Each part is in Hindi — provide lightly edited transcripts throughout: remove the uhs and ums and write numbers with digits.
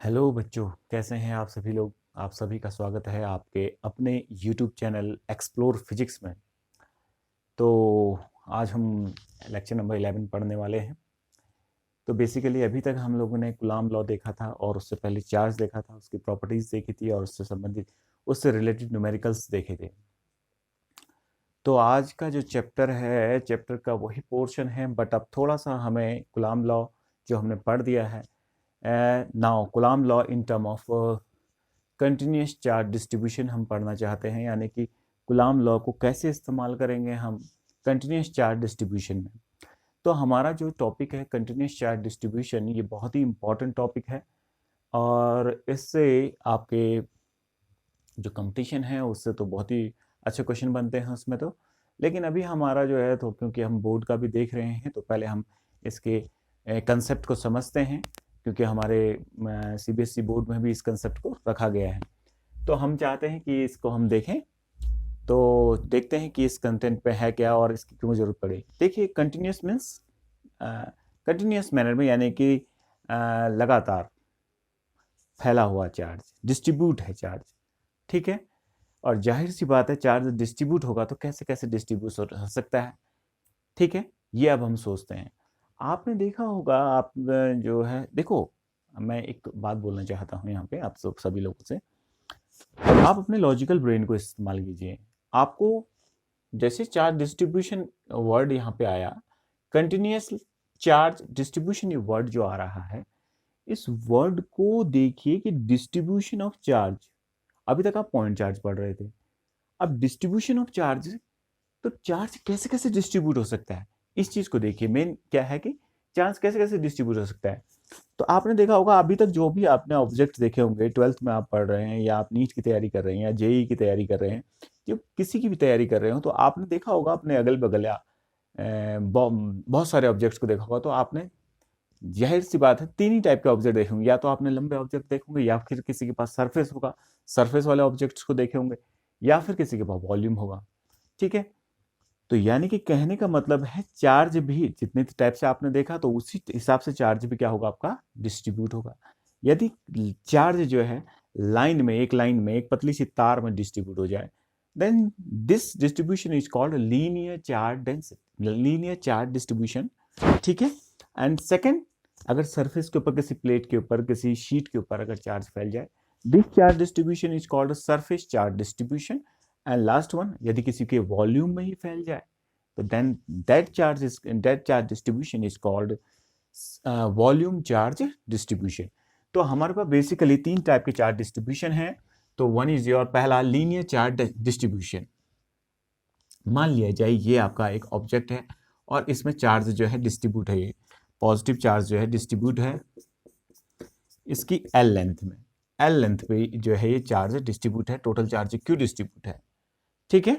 हेलो बच्चों, कैसे हैं आप सभी लोग। आप सभी का स्वागत है आपके अपने यूट्यूब चैनल एक्सप्लोर फिजिक्स में। तो आज हम लेक्चर नंबर 11 पढ़ने वाले हैं। तो बेसिकली अभी तक हम लोगों ने कूलॉम लॉ देखा था और उससे पहले चार्ज देखा था, उसकी प्रॉपर्टीज देखी थी और उससे संबंधित उससे रिलेटेड न्यूमेरिकल्स देखे थे। तो आज का जो चैप्टर है, चैप्टर का वही पोर्शन है, बट अब थोड़ा सा हमें कूलॉम लॉ जो हमने पढ़ दिया है, now Coulomb law in term of continuous charge distribution हम पढ़ना चाहते हैं, यानी कि कूलॉम लॉ को कैसे इस्तेमाल करेंगे हम कंटिन्यूस चार्ज डिस्ट्रीब्यूशन में। तो हमारा जो टॉपिक है कंटिन्यूस चार्ज डिस्ट्रीब्यूशन, ये बहुत ही इम्पॉर्टेंट टॉपिक है और इससे आपके जो कंपटीशन है उससे तो बहुत ही अच्छे क्वेश्चन बनते हैं उसमें तो। लेकिन अभी हमारा जो है, तो क्योंकि हम बोर्ड का भी देख रहे हैं तो पहले हम इसके कंसेप्ट को समझते हैं, क्योंकि हमारे सीबीएसई बोर्ड में भी इस कंसेप्ट को रखा गया है। तो हम चाहते हैं कि इसको हम देखें, तो देखते हैं कि इस कंटेंट पे है क्या और इसकी क्यों ज़रूरत पड़े। देखिए, कंटिन्यूस मीन्स कंटिन्यूस मैनर में, यानी कि लगातार फैला हुआ चार्ज, डिस्ट्रीब्यूट है चार्ज, ठीक है। और जाहिर सी बात है, चार्ज डिस्ट्रीब्यूट होगा तो कैसे कैसे डिस्ट्रीब्यूट हो सकता है, ठीक है। ये अब हम सोचते हैं। आपने देखा होगा, आप जो है, देखो मैं एक बात बोलना चाहता हूँ यहाँ पे आप सब सभी लोगों से। आप अपने लॉजिकल ब्रेन को इस्तेमाल कीजिए। आपको जैसे चार्ज डिस्ट्रीब्यूशन वर्ड यहाँ पे आया, कंटिन्यूस चार्ज डिस्ट्रीब्यूशन ये वर्ड जो आ रहा है, इस वर्ड को देखिए कि डिस्ट्रीब्यूशन ऑफ चार्ज। अभी तक आप पॉइंट चार्ज पढ़ रहे थे, अब डिस्ट्रीब्यूशन ऑफ चार्ज, तो चार्ज कैसे कैसे डिस्ट्रीब्यूट हो सकता है, इस चीज को देखिए। मेन क्या है कि चार्ज कैसे कैसे डिस्ट्रीब्यूट हो सकता है। तो आपने देखा होगा, अभी तक जो भी आपने ऑब्जेक्ट देखे होंगे, 12th में आप पढ़ रहे हैं या आप नीट की तैयारी कर रहे हैं या जेई की तैयारी कर रहे हैं, जो किसी की भी तैयारी कर रहे हो, तो आपने देखा होगा अपने अगल बगल या बहुत सारे ऑब्जेक्ट्स को देखा होगा। तो आपने, जाहिर सी बात है, तीन ही टाइप के ऑब्जेक्ट देखे होंगे, या तो आपने लंबे ऑब्जेक्ट देखे होंगे, या फिर किसी के पास सरफेस होगा, सरफेस वाले ऑब्जेक्ट्स को देखे होंगे, या फिर किसी के पास वॉल्यूम होगा, ठीक है। तो यानी कि कहने का मतलब है, चार्ज भी जितने टाइप से आपने देखा, तो उसी हिसाब से चार्ज भी क्या होगा, आपका डिस्ट्रीब्यूट होगा। यदि चार्ज जो है लाइन में, एक लाइन में, एक पतली सी तार में डिस्ट्रीब्यूट हो जाए, then this distribution is called linear charge density, linear charge distribution, ठीक है। एंड सेकेंड, अगर सरफेस के ऊपर, किसी प्लेट के ऊपर, किसी शीट के ऊपर अगर चार्ज फैल जाए, this charge distribution is called surface charge distribution. And last one, यदि किसी के वॉल्यूम में ही फैल जाए, तो then that charge distribution is called volume charge distribution. तो हमारे पास बेसिकली तीन टाइप के चार्ज डिस्ट्रीब्यूशन है। तो वन इज योर पहला लीनियर चार्ज डिस्ट्रीब्यूशन। मान लिया जाए ये आपका एक ऑब्जेक्ट है और इसमें चार्ज जो है डिस्ट्रीब्यूट है, ये पॉजिटिव चार्ज जो है डिस्ट्रीब्यूट है इसकी एल लेंथ में। एल लेंथ पे जो है ये चार्ज डिस्ट्रीब्यूट है, टोटल चार्ज क्यू डिस्ट्रीब्यूट है, ठीक है।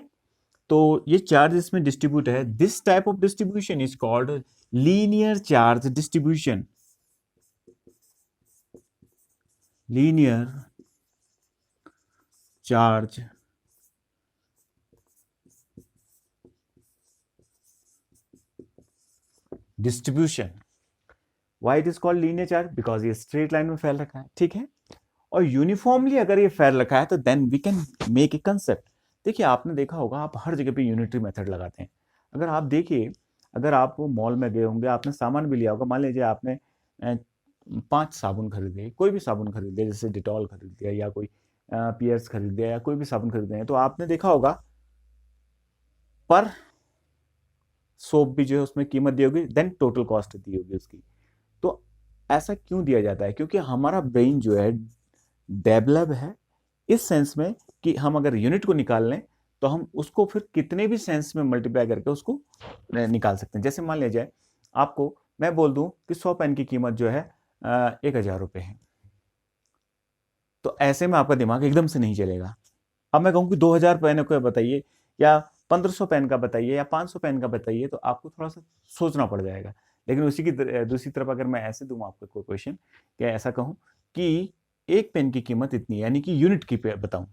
तो ये चार्ज इसमें डिस्ट्रीब्यूट है। This type of distribution is called linear charge distribution. Linear charge distribution. Why it is called linear charge? Because ये स्ट्रेट लाइन में फैल रखा है, ठीक है। और यूनिफॉर्मली अगर ये फैल रखा है, तो then we can make a concept. देखिए, आपने देखा होगा, आप हर जगह पे यूनिटरी मेथड लगाते हैं। अगर आप देखिए, अगर आप मॉल में गए होंगे, आपने सामान भी लिया होगा, मान लीजिए आपने 5 साबुन खरीदे, कोई भी साबुन खरीदे, जैसे डिटॉल खरीद लिया या कोई पियर्स खरीद लिया या कोई भी साबुन खरीदे हैं, तो आपने देखा होगा पर सोप भी जो है उसमें कीमत दी होगी, देन टोटल कॉस्ट दी होगी उसकी। तो ऐसा क्यों दिया जाता है? क्योंकि हमारा ब्रेन जो है डेवलप है इस सेंस में कि हम अगर यूनिट को निकाल लें, तो हम उसको फिर कितने भी सेंस में मल्टीप्लाई करके उसको निकाल सकते हैं। जैसे मान लिया जाए, आपको मैं बोल दूं कि 100 पेन की कीमत जो है 1000 रुपये है, तो ऐसे में आपका दिमाग एकदम से नहीं चलेगा। अब मैं कहूँ कि 2000 पेन का बताइए, या 1500 पेन का बताइए, या 500 पेन का बताइए, तो आपको थोड़ा सा सोचना पड़ जाएगा। लेकिन उसी की दूसरी तरफ अगर मैं ऐसे दूं आपको कोई क्वेश्चन, क्या ऐसा कहूँ कि एक पेन की कीमत इतनी, यानी कि यूनिट की बताऊं,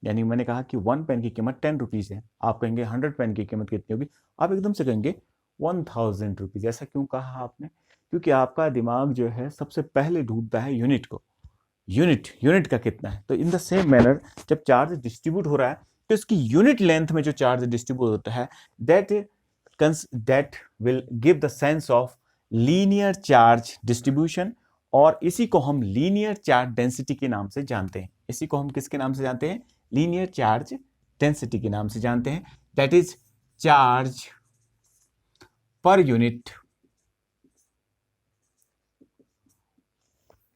यानी मैंने कहा कि 1 पेन की कीमत 10 रुपीज है, आप कहेंगे 100 पेन की कीमत कितनी होगी, आप एकदम से कहेंगे 1000 रुपीज। ऐसा क्यों कहा आपने? क्योंकि आपका दिमाग जो है सबसे पहले ढूंढता है यूनिट को। यूनिट का कितना है। तो इन द सेम मैनर जब चार्ज डिस्ट्रीब्यूट हो रहा है तो इसकी यूनिट लेंथ में जो चार्ज डिस्ट्रीब्यूट होता है that will give the sense of linear charge distribution, और इसी को हम लीनियर चार्ज डेंसिटी के नाम से जानते हैं। इसी को हम किसके नाम से जानते हैं? लीनियर चार्ज डेंसिटी के नाम से जानते हैं। दैट इज चार्ज पर unit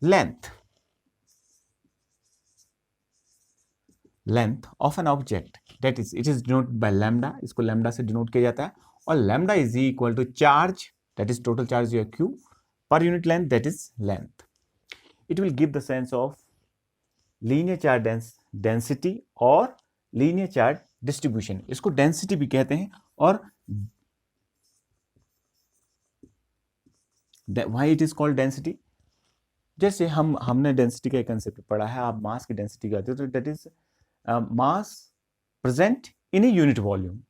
length of an object, that is it is denoted by lambda. इसको लैम्डा से डिनोट किया जाता है, और lambda is equal to charge, that is total charge या q, per unit length, that is length. It will give the sense of linear charge density और लीनियर चार्ज डिस्ट्रीब्यूशन। इसको डेंसिटी भी कहते हैं। और why it is called density? जैसे हमने डेंसिटी का कंसेप्ट पढ़ा है, आप मास की डेंसिटी कहते हो, तो that is mass present in a unit volume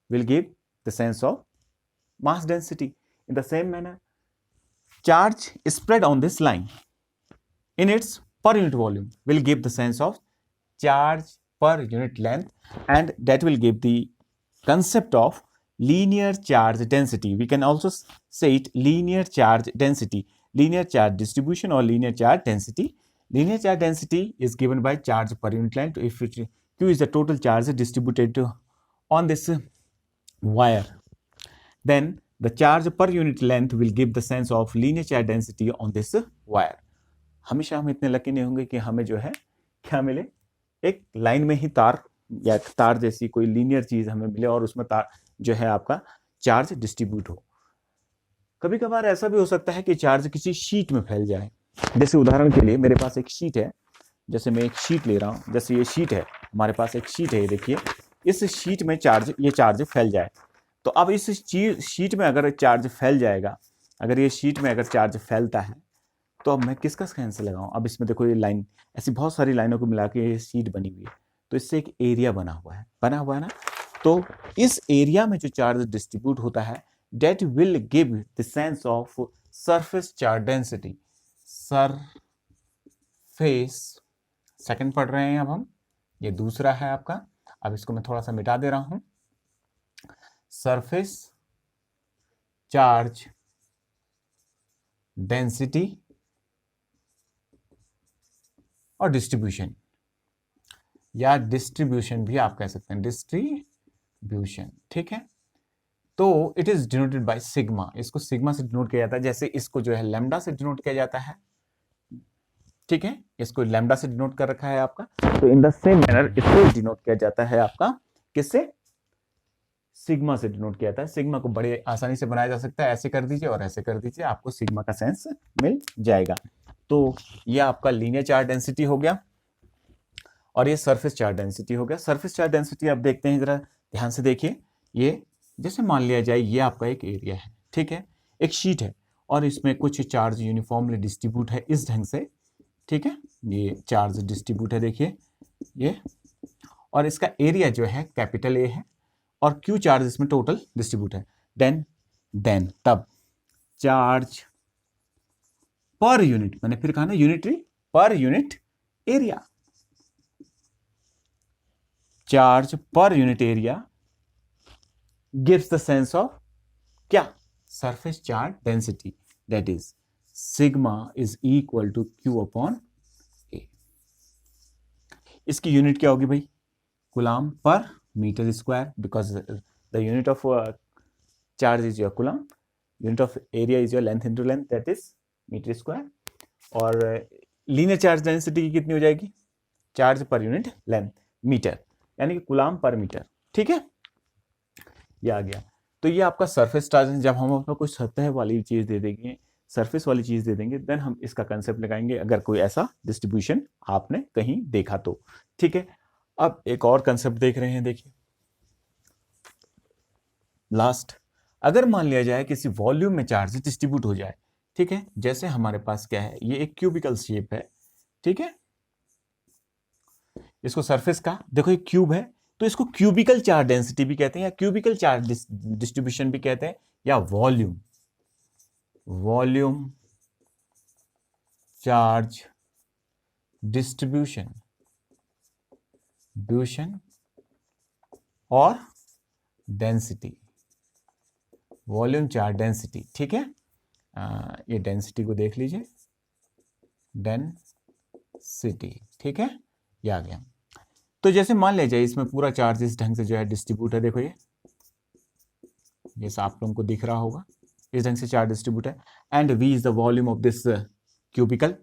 will give the sense of mass density. In the same manner, charge spread on this line in its per unit volume will give the sense of charge per unit length, and that will give the concept of linear charge density. We can also say it linear charge density, linear charge distribution or linear charge density. Linear charge density is given by charge per unit length. If Q is the total charge distributed on this wire, then the charge per unit length will give the sense of linear charge density on this wire. हमेशा हम इतने लकी नहीं होंगे कि हमें जो है क्या मिले, एक लाइन में ही तार या तार जैसी कोई लीनियर चीज हमें मिले और उसमें तार जो है आपका चार्ज डिस्ट्रीब्यूट हो। कभी कभार ऐसा भी हो सकता है कि चार्ज किसी शीट में फैल जाए। जैसे उदाहरण के लिए मेरे पास एक शीट है, जैसे मैं एक शीट ले रहा हूं, जैसे ये शीट है, हमारे पास एक शीट है, ये देखिए, इस शीट में ये चार्ज फैल जाए, तो अब इस शीट में अगर चार्ज फैल जाएगा, अगर ये शीट में अगर चार्ज फैलता है, तो अब मैं किसका सेंस लगाऊं? अब इसमें देखो ये लाइन, ऐसी बहुत सारी लाइनों को मिला के ये शीट बनी हुई है, तो इससे एक एरिया बना हुआ है ना। तो इस एरिया में जो चार्ज डिस्ट्रीब्यूट होता है, that will give the sense of surface charge density. Surface second पढ़ रहे हैं अब हम, ये दूसरा है आपका। अब इसको मैं थोड़ा सा मिटा दे रहा हूं। सरफेस चार्ज डेंसिटी और डिस्ट्रीब्यूशन, या डिस्ट्रीब्यूशन भी आप कह सकते हैं, डिस्ट्रीब्यूशन, ठीक है। तो it is denoted by sigma, इसको सिग्मा से डिनोट किया जाता है, जैसे इसको जो है लैम्डा से डिनोट किया जाता है, ठीक है, इसको लैम्डा से डिनोट कर रखा है आपका। तो इन द सेम मैनर इसको डिनोट किया जाता है आपका किससे? सिग्मा से डिनोट किया जाता है। सिग्मा को बड़े आसानी से बनाया जा सकता है, ऐसे कर दीजिए और ऐसे कर दीजिए, आपको सिग्मा का सेंस मिल जाएगा। तो ये आपका लीनियर चार्ज डेंसिटी हो गया, और ये सरफेस चार्ज डेंसिटी हो गया। सरफेस चार्ज डेंसिटी आप देखते हैं, जरा ध्यान से देखिए। ये जैसे मान लिया जाए ये आपका एक एरिया है, ठीक है, एक शीट है, और इसमें कुछ चार्ज यूनिफॉर्मली डिस्ट्रीब्यूट है इस ढंग से, ठीक है, ये चार्ज डिस्ट्रीब्यूट है, देखिए ये, और इसका एरिया जो है कैपिटल ए है, और क्यू चार्ज इसमें टोटल डिस्ट्रीब्यूट है। देन तब चार्ज पर यूनिट, मैंने फिर कहा ना unitary, per unit area, charge per unit area gives the sense of क्या? surface charge density, that is sigma is equal to q upon a। इसकी यूनिट क्या होगी भाई? कूलम पर metre square, because the unit of charge is your coulomb, unit of area is your length into length, that is metre square. और लीनियर चार्ज डेंसिटी की कितनी हो जाएगी? चार्ज पर यूनिट लेंथ मीटर, यानी कि कूलम पर मीटर, ठीक है, ये आ गया। तो ये आपका सरफेस चार्ज, जब हम आपको कोई सतह वाली चीज दे देंगे, सरफेस वाली चीज दे देंगे, देन हम इसका कंसेप्ट लगाएंगे, अगर कोई ऐसा डिस्ट्रीब्यूशन आपने कहीं देखा तो, ठीक है। अब एक और कंसेप्ट देख रहे हैं, देखिए लास्ट, अगर मान लिया जाए किसी वॉल्यूम में चार्ज डिस्ट्रीब्यूट हो जाए, ठीक है, जैसे हमारे पास क्या है, ये एक क्यूबिकल शेप है, ठीक है, इसको सरफेस का देखो, एक क्यूब है, तो इसको क्यूबिकल चार्ज डेंसिटी भी कहते हैं, या क्यूबिकल चार्ज डिस्ट्रीब्यूशन भी कहते हैं, या वॉल्यूम चार्ज डिस्ट्रीब्यूशन और डेंसिटी, वॉल्यूम चार्ज डेंसिटी। ठीक है, ये डेंसिटी को देख लीजिए, डेंसिटी। ठीक है, ये आ गया। तो जैसे मान लीजिए इसमें पूरा चार्ज इस ढंग से जो है डिस्ट्रीब्यूट है, देखो ये आप लोगों को दिख रहा होगा, इस ढंग से चार्ज डिस्ट्रीब्यूट है। And V is the volume of this cubical,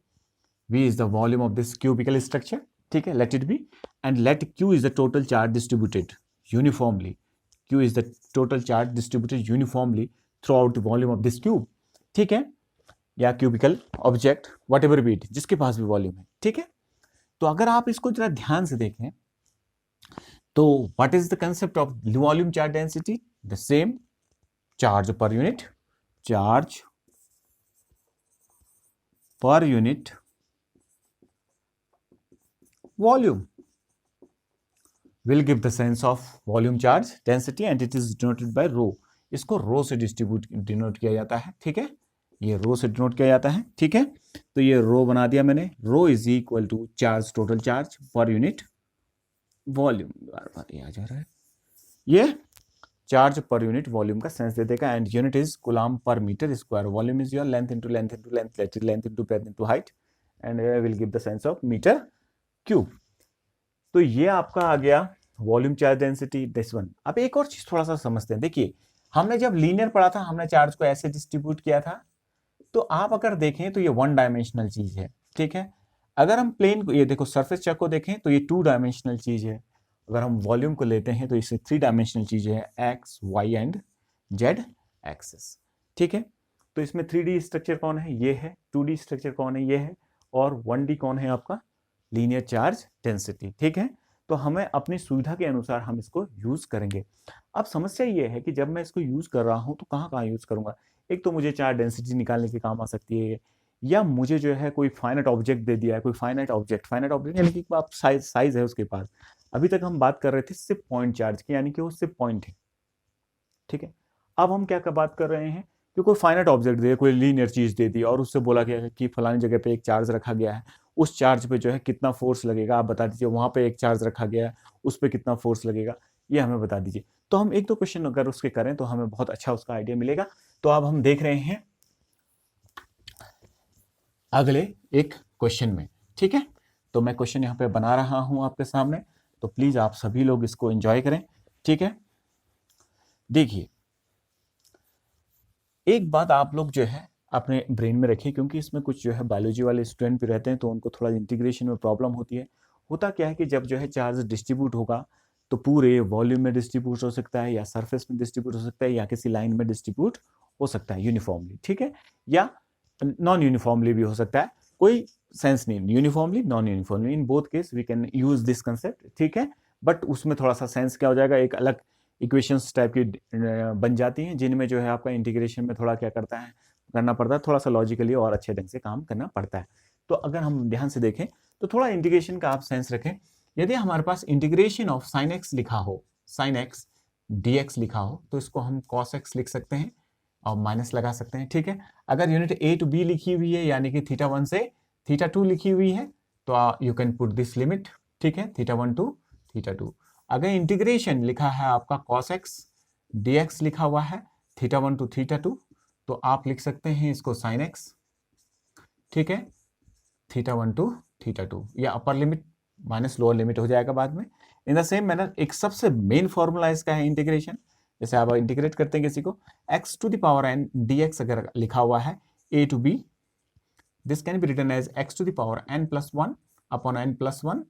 V is the volume of this cubical structure, ठीक है, let it be, and let Q is the total charge distributed uniformly, Q is the total charge distributed uniformly throughout the volume of this cube, ठीक है, या cubical object whatever be it, जिसके पास भी वॉल्यूम है। ठीक है, तो अगर आप इसको जरा ध्यान से देखें तो what is the concept of volume charge density? The same charge per unit, charge per unit volume will give the sense of volume charge density and it is denoted by rho। इसको रो से डिनोट किया जाता है। ठीक है, ये रो से डिनोट किया जाता है। ठीक है, तो ये रो बना दिया मैंने, rho is equal to charge, total charge पर यूनिट वॉल्यूम, बार बार ये आ जा रहा है, ये चार्ज पर यूनिट वॉल्यूम का सेंस दे देगा। एंड यूनिट इज कूलम पर metre square, volume is your length into length into length, length into breadth into height, and will give the sense of metre cube. तो ये आपका आ गया volume charge density, this one. अब एक और चीज थोड़ा सा समझते हैं। देखिए, हमने जब लीनियर पढ़ा था, हमने चार्ज को ऐसे डिस्ट्रीब्यूट किया था, तो आप अगर देखें तो ये वन डायमेंशनल चीज है। ठीक है, अगर हम प्लेन को, ये देखो सरफेस चेक को देखें तो ये टू डायमेंशनल चीज है। अगर हम वॉल्यूम को लेते हैं तो इसे थ्री डायमेंशनल चीज है, X Y and Z axis. ठीक है, तो इसमें 3D स्ट्रक्चर कौन है, ये है, 2D स्ट्रक्चर कौन है, ये है, और 1D कौन है आपका, लीनियर चार्ज डेंसिटी। ठीक है, तो हमें अपनी सुविधा के अनुसार हम इसको यूज करेंगे। अब समस्या ये है कि जब मैं इसको यूज कर रहा हूं तो कहाँ कहाँ यूज करूंगा। एक तो मुझे चार्ज डेंसिटी निकालने के काम आ सकती है, या मुझे जो है कोई फाइनाइट ऑब्जेक्ट दे दिया है, कोई फाइनाइट ऑब्जेक्ट यानी कि आप साइज है उसके पास। अभी तक हम बात कर रहे थे सिर्फ पॉइंट चार्ज की, यानी कि वो सिर्फ पॉइंट है। ठीक है, अब हम क्या बात कर रहे हैं कि कोई फाइनाइट ऑब्जेक्ट दे, कोई लीनियर चीज दे दी और उससे बोला गया है कि फलानी जगह पे एक चार्ज रखा गया है, उस चार्ज पे जो है कितना फोर्स लगेगा आप बता दीजिए, वहां पे एक चार्ज रखा गया है उस पे कितना फोर्स लगेगा ये हमें बता दीजिए। तो हम एक दो क्वेश्चन अगर उसके करें तो हमें बहुत अच्छा उसका आइडिया मिलेगा। तो अब हम देख रहे हैं अगले एक क्वेश्चन में। ठीक है, तो मैं क्वेश्चन यहाँ पे बना रहा हूं आपके सामने, तो प्लीज आप सभी लोग इसको एंजॉय करें। ठीक है, देखिए एक बात आप लोग जो है अपने ब्रेन में रखिए, क्योंकि इसमें कुछ जो है बायोलॉजी वाले स्टूडेंट भी रहते हैं तो उनको थोड़ा इंटीग्रेशन में प्रॉब्लम होती है। होता क्या है कि जब जो है चार्ज डिस्ट्रीब्यूट होगा तो पूरे वॉल्यूम में डिस्ट्रीब्यूट हो सकता है, या सरफेस में डिस्ट्रीब्यूट हो सकता है, या किसी लाइन में डिस्ट्रीब्यूट हो सकता है यूनिफॉर्मली। ठीक है, या नॉन यूनिफॉर्मली भी हो सकता है, कोई सेंस नहीं, uniformly non uniformly, in both case we can use this concept. ठीक है, बट उसमें थोड़ा सा सेंस क्या हो जाएगा, एक अलग इक्वेशंस टाइप की बन जाती हैं, जिनमें जो है आपका इंटीग्रेशन में थोड़ा क्या करना पड़ता है, थोड़ा सा लॉजिकली और अच्छे ढंग से काम करना पड़ता है। तो अगर हम ध्यान से देखें तो थोड़ा इंटीग्रेशन का आप सेंस रखें। यदि हमारे पास इंटीग्रेशन ऑफ साइन एक्स लिखा हो, साइन एक्स dx लिखा हो, तो इसको हम cos x लिख सकते हैं और माइनस लगा सकते हैं। ठीक है, अगर यूनिट a टू b लिखी हुई है, यानी कि θ1 से θ2 लिखी हुई है, तो you can put this limit. ठीक है, θ1 टू θ2। अगर इंटीग्रेशन लिखा है आपका cos x dx लिखा हुआ है θ1 टू θ2, तो आप लिख सकते हैं इसको sin x। ठीक है, θ1 टू θ2, या अपर लिमिट माइनस लोअर लिमिट हो जाएगा बाद में। इन द सेम मैनर एक सबसे मेन फॉर्मूला इसका है इंटीग्रेशन। जैसे आप इंटीग्रेट करते हैं किसी को, x to the power n dx अगर लिखा हुआ है a to b, this can be written as x to the power n+1 upon n+1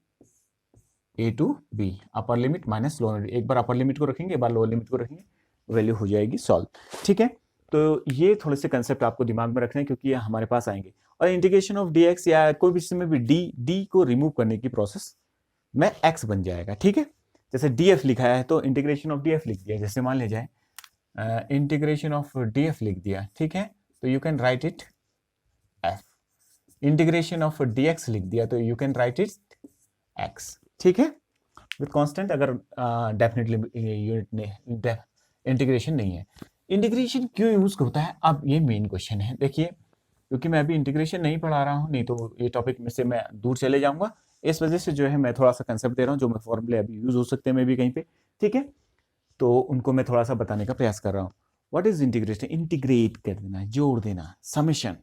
a to b, upper limit minus lower limit. एक बार अपर लिमिट को रखेंगे, एक बार लोअर लिमिट को रखेंगे, वैल्यू हो जाएगी सॉल्व। ठीक है, तो ये थोड़े से कंसेप्ट आपको दिमाग में रखने हैं, क्योंकि ये हमारे पास आएंगे। और इंटीग्रेशन ऑफ dx या कोई भी इसमें भी d को रिमूव करने की प्रोसेस में x बन जाएगा। ठीक है, जैसे df लिखा है तो इंटीग्रेशन ऑफ df लिख दिया, जैसे मान ले जाए इंटीग्रेशन ऑफ df लिख दिया। ठीक है, तो you can write it f। Integration of dx लिख दिया तो you can write it x। ठीक है, विद कांस्टेंट, अगर डेफिनेटली यूनिट इंटीग्रेशन नहीं है। इंटीग्रेशन क्यों यूज होता है, अब ये मेन क्वेश्चन है। देखिए क्योंकि मैं अभी इंटीग्रेशन नहीं पढ़ा रहा हूँ, नहीं तो ये टॉपिक में से मैं दूर चले जाऊंगा। इस वजह से जो है मैं थोड़ा सा कंसेप्ट दे रहा हूँ, जो मैं फॉर्मूले अभी यूज हो सकते हैं मे भी कहीं पे, ठीक है। तो उनको मैं थोड़ा सा बताने का प्रयास कर रहा हूँ। What is integration? इंटीग्रेट कर देना, जोड़ देना, summation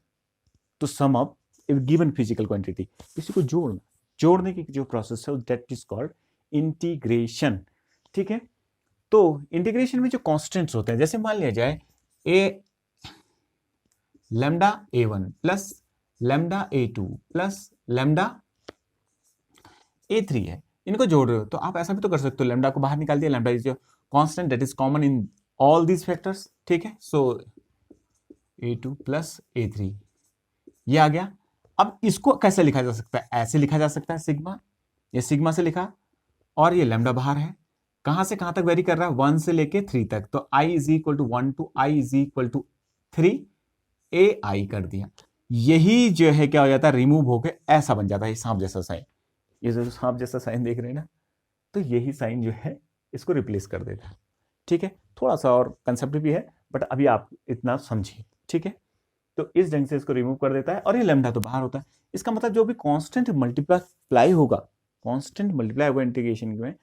to sum up given physical quantity, किसी को जोड़ना, जोड़ने की जो प्रोसेस है दैट इज कॉल्ड इंटीग्रेशन, ठीक है। तो इंटीग्रेशन में जो कॉन्स्टेंट्स होते हैं, जैसे मान लिया जाए a lambda a1 plus lambda a2 plus lambda a3 है, इनको जोड़ रहे हो तो आप ऐसा भी तो कर सकते हो, लैम्डा को बाहर निकाल दिया, lambda is your constant that is common in all these factors, ठीक है। सो a2 प्लस a3 ये आ गया। अब इसको कैसे लिखा जा सकता है? ऐसे लिखा जा सकता है, सिग्मा, ये सिग्मा से लिखा, और ये लैम्डा बाहर है, कहां से कहां तक वेरी कर रहा है? 1 से लेके 3 तक, तो i is equal to 1 to i is equal to 3 ai कर दिया। यही जो है क्या हो जाता है, रिमूव होके ऐसा बन जाता है सांप जैसा साइन। ये जो सांप जैसा साइन देख रहे हैं ना, तो यही साइन जो है इसको रिप्लेस कर देता है, ठीक है। थोड़ा सा और कंसेप्ट भी है, बट अभी आप इतना समझिए, ठीक है। तो इस ढंग से इसको रिमूव कर देता है, और ये लैम्डा तो बाहर होता है। इसका मतलब जो भी कांस्टेंट मल्टीप्लाई होगा, कांस्टेंट मल्टीप्लाई होगा इंटीग्रेशन में,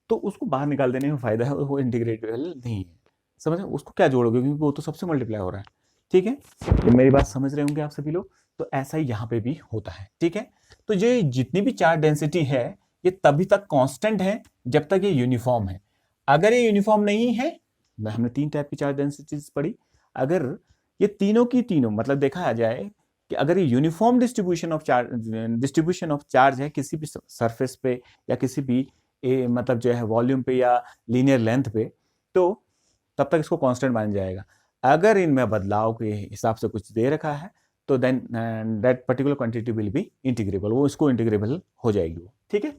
तो उसको बाहर निकाल देने में फायदा है, वो इंटीग्रेटेबल नहीं है। समझ रहे? उसको क्या जोड़ोगे, क्योंकि वो तो सबसे मल्टीप्लाई हो रहा है, ठीक है। तो मेरी बात समझ रहे होंगे आप सभी लोग। तो ऐसा ही यहाँ पे भी होता है, ठीक है। तो ये जितनी भी चार्ज डेंसिटी है, ये तभी तक कांस्टेंट है जब तक ये यूनिफॉर्म है। अगर ये यूनिफॉर्म नहीं है, हमने 3 टाइप की चार्ज डेंसिटीज पढ़ी, अगर ये तीनों की तीनों मतलब देखा जाए कि अगर ये यूनिफॉर्म डिस्ट्रीब्यूशन ऑफ चार्ज है किसी भी सरफेस पे या किसी भी मतलब जो है वॉल्यूम पे या लीनियर लेंथ पे, तो तब तक इसको कांस्टेंट मान जाएगा। अगर इनमें बदलाव के हिसाब से कुछ दे रखा है, तो then that particular quantity will be integrable, वो इसको इंटीग्रेबल हो जाएगी वो, ठीक है।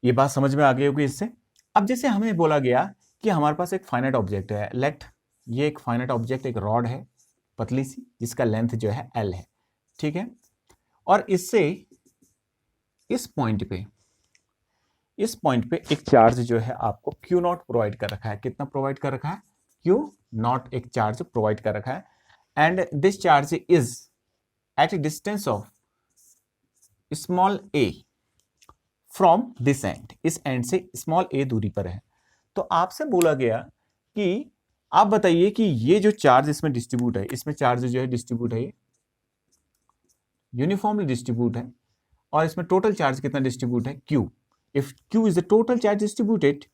ये बात समझ में आ गई होगी इससे। अब जैसे हमें बोला गया कि हमारे पास एक फाइनाइट ऑब्जेक्ट है, लेट ये एक फाइनाइट ऑब्जेक्ट, एक रॉड है पतली सी, जिसका लेंथ जो है L है, ठीक है। और इससे इस पॉइंट पे एक चार्ज जो है आपको Q नॉट प्रोवाइड कर रखा है। कितना प्रोवाइड कर रखा है? Q नॉट एक चार्ज प्रोवाइड कर रखा है, and this charge is at a distance of small a from this end, इस एंड से स्मॉल a दूरी पर है। तो आपसे बोला गया कि आप बताइए कि ये जो चार्ज इसमें डिस्ट्रीब्यूट है, इसमें चार्ज जो है डिस्ट्रीब्यूट है, यूनिफॉर्मली डिस्ट्रीब्यूट है, और इसमें टोटल चार्ज कितना डिस्ट्रीब्यूट है? Q। If Q is the total charge distributed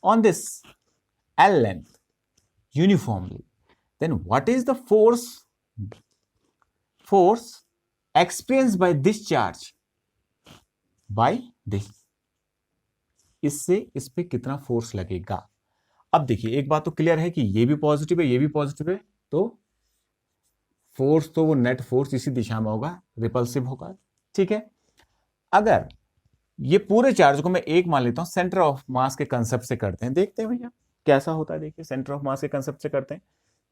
on this L length uniformly, then what is the force experienced by this charge by this? इससे इस पे कितना फोर्स लगेगा? अब देखिए एक बात तो क्लियर है कि ये भी पॉजिटिव है, ये भी पॉजिटिव है, तो फोर्स तो वो नेट फोर्स इसी दिशा में होगा, रिपल्सिव होगा, ठीक है। अगर ये पूरे चार्ज को मैं एक मान लेता हूं, सेंटर ऑफ मास के कंसेप्ट से करते हैं, देखते हैं भैया कैसा होता है। देखिए सेंटर ऑफ मास के कंसेप्ट से करते हैं,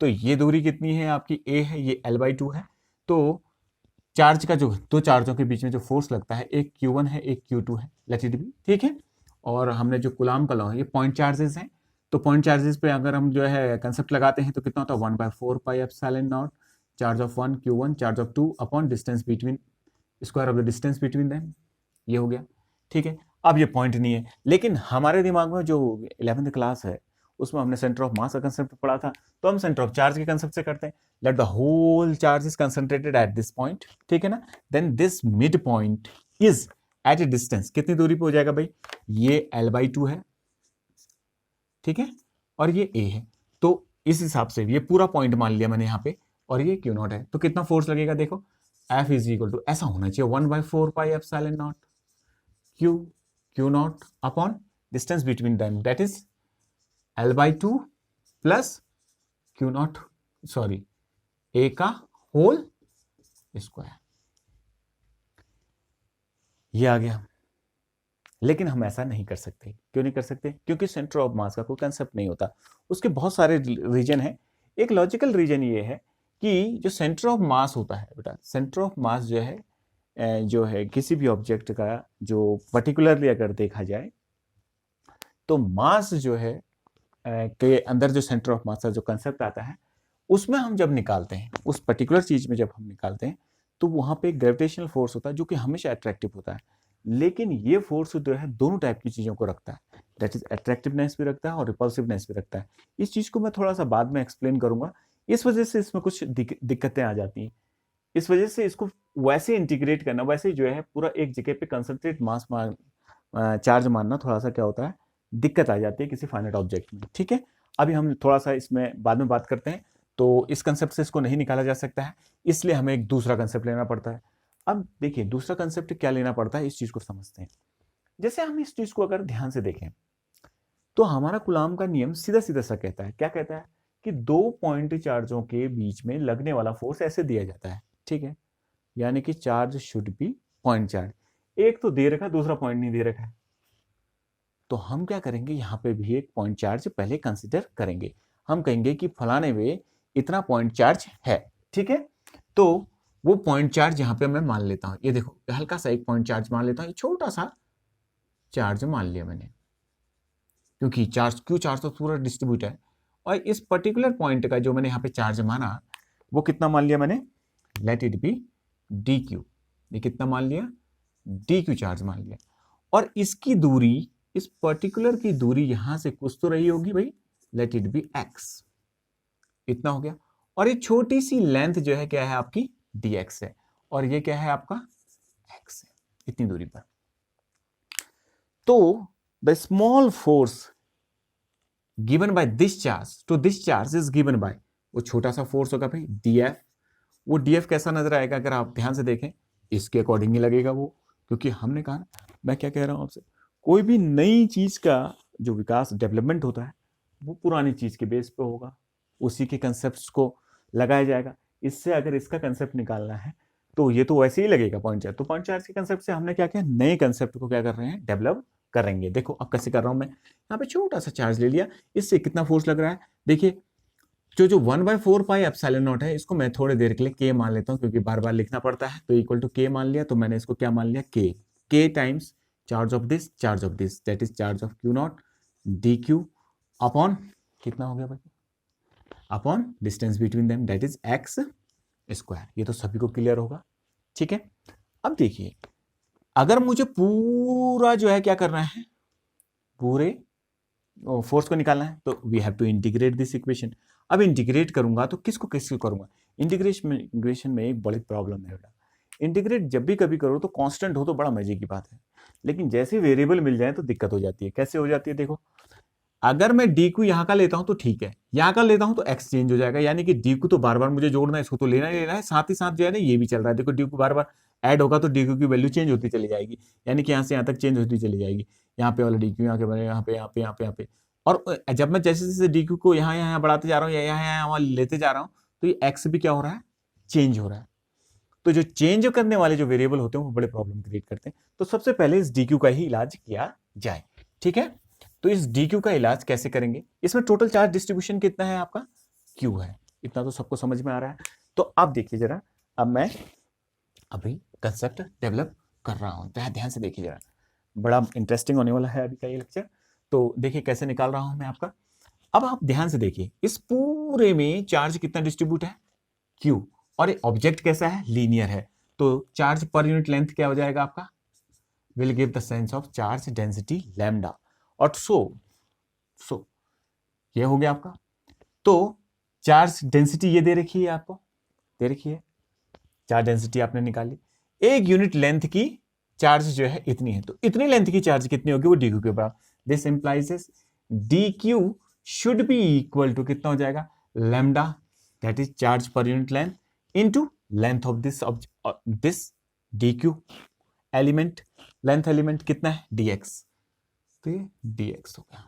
तो ये दूरी कितनी है आपकी? a है, ये L/2 है। तो चार्ज का जो दो चार्जों के बीच में जो फोर्स लगता है, एक Q1 है, एक Q2 है, लेट इट बी, ठीक है। और हमने जो कूलाम का लॉ है, ये पॉइंट चार्जेस हैं, तो पॉइंट चार्जेस पे अगर हम जो है कंसेप्ट लगाते हैं तो कितना होता है? 1/4 pi epsilon not charge of 1 Q1 charge of 2 upon distance between, square of the distance between them, ये हो गया, ठीक है। अब ये पॉइंट नहीं है, लेकिन हमारे दिमाग में जो 11th क्लास है उसमें हमने सेंटर ऑफ मास का कंसेप्ट पढ़ा था, तो हम सेंटर ऑफ चार्ज के कंसेप्ट से करते हैं। Let the whole charge is concentrated at this point, ठीक है ना। Then this mid point is at a distance, कितनी दूरी पे हो जाएगा भाई? ये L/2 है, ठीक है, और ये a है। तो इस हिसाब से ये पूरा पॉइंट मान लिया मैंने यहाँ पे, और ये Q नॉट है, तो कितना फोर्स लगेगा? देखो F इज इक्वल टू ऐसा होना चाहिए 1/4 pi epsilon not Q not upon distance between them, that is L/2 plus Q not, sorry a का होल स्क्वायर, ये आ गया। लेकिन हम ऐसा नहीं कर सकते। क्यों नहीं कर सकते? क्योंकि सेंटर ऑफ मास का कोई कंसेप्ट नहीं होता, उसके बहुत सारे रीजन है। एक लॉजिकल रीजन ये है कि जो सेंटर ऑफ मास होता है बेटा, सेंटर ऑफ मास जो है किसी भी ऑब्जेक्ट का, जो पर्टिकुलरली अगर देखा जाए तो मास जो है के अंदर जो सेंटर ऑफ मास का जो कंसेप्ट आता है, उसमें हम जब निकालते हैं, उस पर्टिकुलर चीज में जब हम निकालते हैं, तो वहां पे एक ग्रेविटेशनल फोर्स होता है जो कि हमेशा अट्रैक्टिव होता है। लेकिन ये फोर्स जो है दोनों टाइप की चीजों को रखता है, दैट इज अट्रैक्टिवनेस भी रखता है और रिपल्सिवनेस भी रखता है। इस चीज को मैं थोड़ा सा बाद में एक्सप्लेन करूंगा। इस वजह से इसमें कुछ दिक्कतें आ जाती हैं। इस वजह से इसको वैसे इंटीग्रेट करना, वैसे जो है पूरा एक जगह पे कंसंट्रेट मास चार्ज मानना थोड़ा सा क्या होता है, दिक्कत आ जाती है किसी फाइनाइट ऑब्जेक्ट में। ठीक है, अभी हम थोड़ा सा इसमें बाद में बात करते हैं। तो इस कंसेप्ट से इसको नहीं निकाला जा सकता है, इसलिए हमें एक दूसरा कंसेप्ट लेना पड़ता है। अब देखिए दूसरा कंसेप्ट क्या लेना पड़ता है, इस चीज को समझते हैं। जैसे हम इस चीज को अगर ध्यान से देखें तो हमारा कूलाम का नियम सीधा सीधा सा कहता है, क्या कहता है कि दो पॉइंट चार्जों के बीच में लगने वाला फोर्स ऐसे दिया जाता है। ठीक है, यानी कि charge should be point charge. एक तो दे रखा है, दूसरा पॉइंट नहीं दे रखा है, तो हम क्या करेंगे, यहां पे भी एक पॉइंट चार्ज पहले कंसीडर करेंगे। हम कहेंगे कि फलाने में इतना पॉइंट चार्ज है। ठीक है, तो वो पॉइंट चार्ज यहां पे मैं मान लेता हूं, ये देखो हल्का सा एक पॉइंट चार्ज मान लेता हूं, छोटा सा चार्ज मान लिया मैंने, क्योंकि चार्ज तो पूरा डिस्ट्रीब्यूट है। और इस पर्टिकुलर पॉइंट का जो मैंने यहाँ पे चार्ज माना, वो कितना मान लिया मैंने, let it be D Q. ये कितना मान लिया, डी क्यू चार्ज मान लिया। और इसकी दूरी, इस पर्टिकुलर की दूरी यहां से कुछ तो रही होगी भाई, लेट इट बी एक्स, इतना हो गया। और ये छोटी सी लेंथ जो है क्या है आपकी, डी एक्स है, और ये क्या है आपका एक्स है, इतनी दूरी पर। तो the small force given by this charge to this charge is given by, वो छोटा सा फोर्स होगा भाई df। वो df कैसा नजर आएगा, अगर आप ध्यान से देखें इसके अकॉर्डिंग ही लगेगा वो, क्योंकि हमने कहा, मैं क्या कह रहा हूं आपसे, कोई भी नई चीज का जो विकास डेवलपमेंट होता है वो पुरानी चीज के बेस पे होगा, उसी के कंसेप्ट को लगाया जाएगा। इससे अगर इसका कंसेप्ट निकालना है तो ये तो वैसे ही लगेगा पॉइंट चार्ज। तो पॉइंट चार्ज के कंसेप्ट से हमने क्या किया, नए कंसेप्ट को क्या कर रहे हैं, डेवलप करेंगे। देखो अब कैसे कर रहा हूं मैं, यहाँ पे छोटा सा चार्ज ले लिया, इससे कितना फोर्स लग रहा है, देखिए जो 1/4 पाई एप्सिलॉन नॉट है, इसको मैं थोड़ी देर के लिए के मान लेता हूँ, क्योंकि बार बार लिखना पड़ता है, तो इक्वल टू के मान लिया। तो मैंने इसको क्या मान लिया, के times charge of this that is charge of Q naught d q upon, कितना हो गया भाई, upon distance between them that is x square. ये तो सभी को क्लियर होगा। ठीक है, अब देखिए अगर मुझे पूरा जो है क्या करना है, पूरे फोर्स को निकालना है, तो we have to integrate this equation. अब इंटीग्रेट करूंगा तो किसको किसको करूंगा, इंटीग्रेशन में एक बड़ी प्रॉब्लम है बेटा, इंटीग्रेट जब भी कभी करो तो कांस्टेंट हो तो बड़ा मजे की बात है, लेकिन जैसे वेरिएबल मिल जाए तो दिक्कत हो जाती है। कैसे हो जाती है, देखो अगर मैं डी क्यू यहाँ का लेता हूं तो ठीक है, यहाँ का लेता हूं तो एक्स चेंज हो जाएगा, यानी कि डी क्यू तो बार बार मुझे जोड़ना है, इसको तो लेना ही लेना है, साथ ही साथ जो है ना ये भी चल रहा है। देखो डी क्यू बार बार ऐड होगा तो डी क्यू की वैल्यू चेंज होती चली जाएगी, यानी कि यहाँ से यहाँ तक चेंज होती चली जाएगी। यहाँ पे वाला डी क्यू यहाँ के बने, यहाँ पे यहाँ पे यहाँ पे यहाँ पे, और जब मैं जैसे जैसे डी क्यू को यहाँ यहाँ बढ़ाते जा रहा हूँ या यहाँ यहाँ लेते जा रहा हूँ, तो ये एक्स भी क्या हो रहा है, चेंज हो रहा है। तो जो चेंज करने वाले जो वेरिएबल होते हैं वो बड़े प्रॉब्लम क्रिएट करते हैं। तो सबसे पहले इस डी क्यू का ही इलाज किया जाए। ठीक है, तो इस डी क्यू का इलाज कैसे करेंगे, इसमें टोटल चार्ज डिस्ट्रीब्यूशन कितना है आपका, क्यू है, इतना तो सबको समझ में आ रहा है। तो अब देखिए जरा, अब मैं अभी कंसेप्ट डेवलप कर रहा हूं, ध्यान से देखिए जरा, बड़ा इंटरेस्टिंग होने वाला है अभी का ये लेक्चर। तो देखिए कैसे निकाल रहा हूं मैं आपका। अब आप ध्यान से देखिए, इस पूरे में चार्ज कितना डिस्ट्रीब्यूट है, क्यू, और ऑब्जेक्ट कैसा है, लीनियर है, तो चार्ज पर यूनिट लेंथ क्या हो जाएगा आपका, will give the sense of charge density lambda. और सो ये हो गया आपका। तो चार्ज डेंसिटी ये दे रखी है आपको, दे रखी है, चार्ज डेंसिटी आपने निकाली, एक यूनिट लेंथ की चार्ज जो है इतनी है, तो इतनी लेंथ की चार्ज कितनी होगी, वो डी क्यू के बराबर। This implies D Q should be equal to कितना हो जाएगा, लैम्डा दैट इज चार्ज पर unit length into length of this D Q element, length element कितना है, dx, तो ये dx हो गया।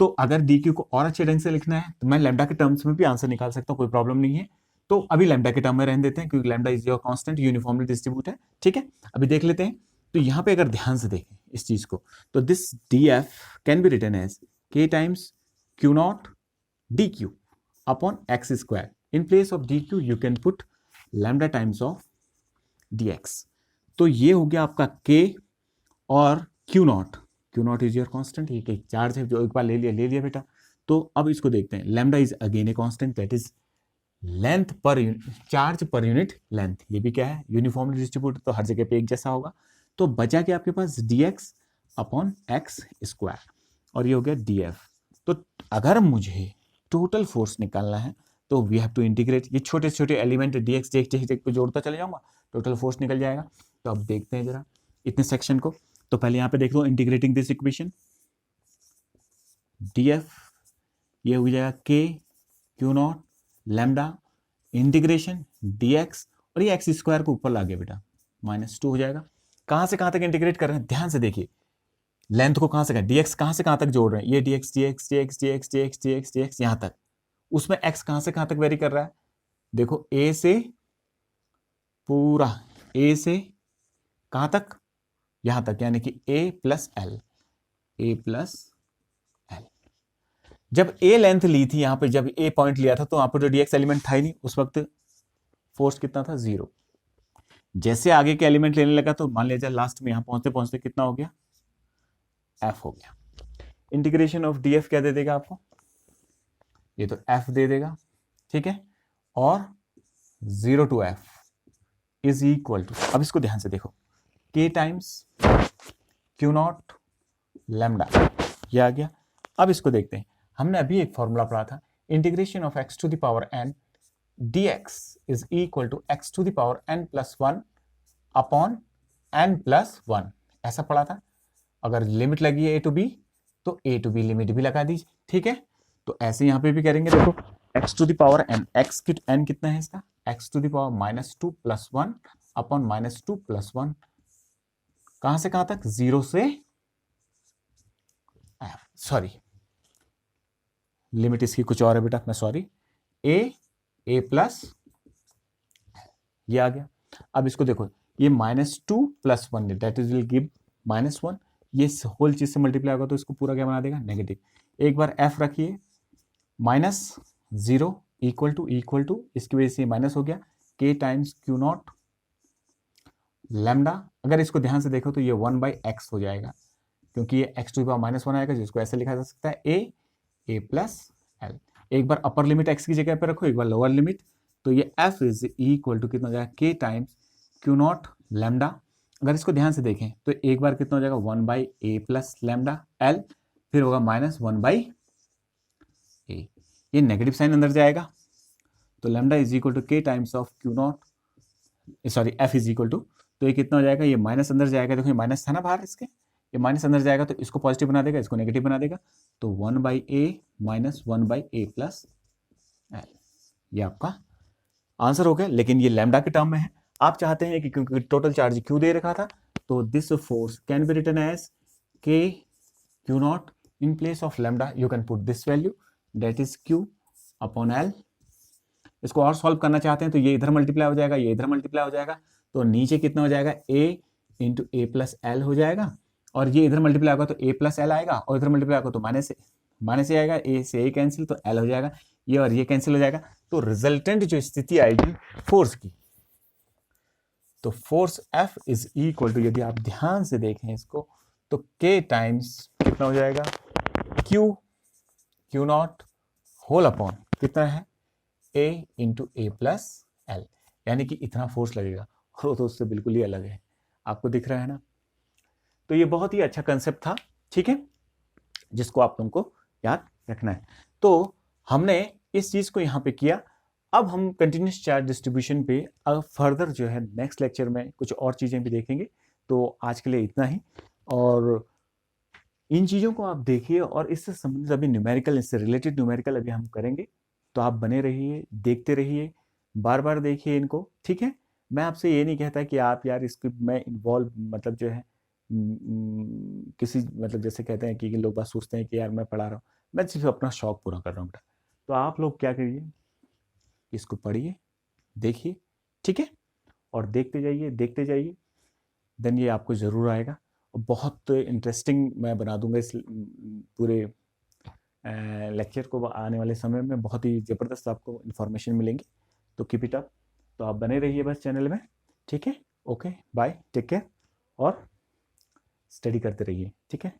तो अगर डी क्यू को और अच्छे ढंग से लिखना है तो मैं लैम्डा के टर्म्स में भी आंसर निकाल सकता हूं, कोई प्रॉब्लम नहीं है। तो अभी लैम्डा के टर्म में रहने देते हैं, क्योंकि lambda is your constant, uniformly distribute है। ठीक है, अभी देख लेते हैं। तो यहां पे अगर ध्यान से देखें इस चीज को, तो this d f can be written as k times Q naught d q upon x square. In place of d q you can put lambda times of d x. तो ये हो गया आपका के और q naught is your constant, ये चार्ज है जो एक बार ले लिया बेटा। तो अब इसको देखते हैं। Lambda is again a constant, that is length पर चार्ज पर यूनिट लेंथ। ये भी क्या है, यूनिफॉर्मली डिस्ट्रीब्यूटेड, तो हर जगह पे एक जैसा होगा। तो बचा क्या आपके पास, dx अपॉन एक्स स्क्वायर, और ये हो गया df। तो अगर मुझे टोटल फोर्स निकालना है तो वी हैव टू इंटीग्रेट, ये छोटे छोटे एलिमेंट dx dx पे जोड़ता चले जाऊंगा, टोटल फोर्स निकल जाएगा। तो अब देखते हैं जरा इतने सेक्शन को। तो पहले यहाँ पे देख लो, इंटीग्रेटिंग दिस इक्वेशन, df ये हो जाएगा k q not lambda integration dx, और ये एक्स स्क्वायर को ऊपर लागे बेटा -2 हो जाएगा। कहां से कहां तक इंटीग्रेट कर रहे हैं, ध्यान से देखिए, लेंथ को कहां से dx कहां से कहां तक जोड़ रहे हैं, ये dx dx dx dx dx dx dx यहां तक, उसमें x कहां से कहां तक वेरी कर रहा है, देखो a से पूरा, a से कहां तक, यहां तक, यानी कि a plus L, a plus L. जब a लेंथ ली थी यहां पे, जब a पॉइंट लिया था तो वहां पर तो dx एलिमेंट था ही नहीं, उस वक्त फोर्स कितना था, 0। जैसे आगे के एलिमेंट लेने लगा तो मान लीजिए लास्ट में यहां पहुंचते पहुंचते कितना हो गया, f हो गया। इंटीग्रेशन ऑफ df क्या दे देगा आपको, ये तो f दे देगा, ठीक है, और 0 to f is equal to, अब इसको ध्यान से देखो, k times Q not lambda, ये आ गया। अब इसको देखते हैं, हमने अभी एक फॉर्मूला पढ़ा था, integration of x to the power n dx is equal to x to the power n plus 1 upon n plus 1, ऐसा पढ़ा था। अगर लिमिट लगी है a टू b तो a टू b लिमिट भी लगा दीजिए, ठीक है। तो ऐसे यहां पे भी करेंगे, देखो x to the power n, x की n कितना है इसका, x to the power -2 plus 1 upon -2 plus 1, कहां से कहां तक, 0 से, सॉरी लिमिट इसकी कुछ और है बेटा, मैं सॉरी, a प्लस, ये आ गया। अब इसको देखो, ये -2 plus 1 that is will give -1, ये होल चीज से मल्टीप्लाई होगा तो इसको पूरा क्या बना देगा, नेगेटिव। एक बार f रखिए, -0 इक्वल टू इसकी वजह से माइनस हो गया, k times Q not lambda. अगर इसको ध्यान से देखो तो ये 1/x हो जाएगा, क्योंकि ये x टू द पावर -1 आएगा, जिसको ऐसे लिखा जा सकता है a प्लस एल। एक बार अपर लिमिट x की जगह पे रखो, एक बार लोअर लिमिट, तो ये f इज इक्वल टू कितना हो जाएगा, k times Q not lambda. अगर इसको ध्यान से देखें तो एक बार कितना हो जाएगा, 1/a प्लस लैम्डा एल, फिर होगा -1/a, ये नेगेटिव साइन अंदर जाएगा, तो lambda is equal to k times of Q not, sorry f is equal to, तो ये कितना हो जाएगा, ये माइनस अंदर जाएगा, देखो ये माइनस था ना बाहर इसके, ये माइनस अंदर जाएगा तो इसको पॉजिटिव बना देगा, इसको नेगेटिव बना देगा, तो 1/a minus 1/a plus L, ये आपका आंसर हो गया। लेकिन ये लैम्डा के टर्म में है, आप चाहते हैं कि क्योंकि टोटल चार्ज क्यू दे रखा था, तो this force can be written as k q naught, in place of lambda you can put this value that is q upon l। इसको और सॉल्व करना चाहते हैं तो ये इधर मल्टीप्लाई हो जाएगा, ये इधर मल्टीप्लाई हो जाएगा, तो नीचे कितना हो जाएगा, a into A plus L हो जाएगा, और ये इधर मल्टीप्लाई होगा तो a प्लस एल आएगा, और इधर मल्टीप्लाई होगा तो माइनस ए आएगा, a से a कैंसिल तो l हो जाएगा, ये और ये कैंसिल हो जाएगा। तो रिजल्टेंट जो स्थिति आएगी फोर्स की, तो force F is equal to, यदि आप ध्यान से देखें इसको, तो k टाइम्स कितना हो जाएगा, क्यू नॉट होल अपॉन कितना है, a into A plus L, यानी कि इतना फोर्स लगेगा, और तो उससे बिल्कुल ही अलग है, आपको दिख रहा है ना। तो ये बहुत ही अच्छा कंसेप्ट था, ठीक है, जिसको आप तुमको याद रखना है। तो हमने इस चीज को यहाँ पे किया। अब हम कंटिन्यूस चार्ज डिस्ट्रीब्यूशन पे अब फर्दर जो है नेक्स्ट लेक्चर में कुछ और चीजें भी देखेंगे। तो आज के लिए इतना ही, और इन चीजों को आप देखिए, और इससे संबंधित अभी न्यूमेरिकल, इससे रिलेटेड न्यूमेरिकल अभी हम करेंगे। तो आप बने रहिए, देखते रहिए, बार बार देखिए इनको, ठीक है। मैं आपसे ये नहीं कहता कि आप यार इसको मैं इन्वॉल्व, मतलब जो है किसी, मतलब जैसे कहते हैं कि लोग बात सोचते हैं कि यार मैं पढ़ा रहा हूँ, मैं सिर्फ अपना शौक पूरा कर रहा हूँ बेटा। तो आप लोग क्या करिए, इसको पढ़िए, देखिए, ठीक है, और देखते जाइए, देन ये आपको ज़रूर आएगा। और बहुत इंटरेस्टिंग मैं बना दूंगा इस पूरे लेक्चर को, आने वाले समय में बहुत ही ज़बरदस्त आपको इन्फॉर्मेशन मिलेंगी। तो कीप इट अप, तो आप बने रहिए बस चैनल में, ठीक है। ओके, बाय, टेक केयर, और स्टडी करते रहिए, ठीक है।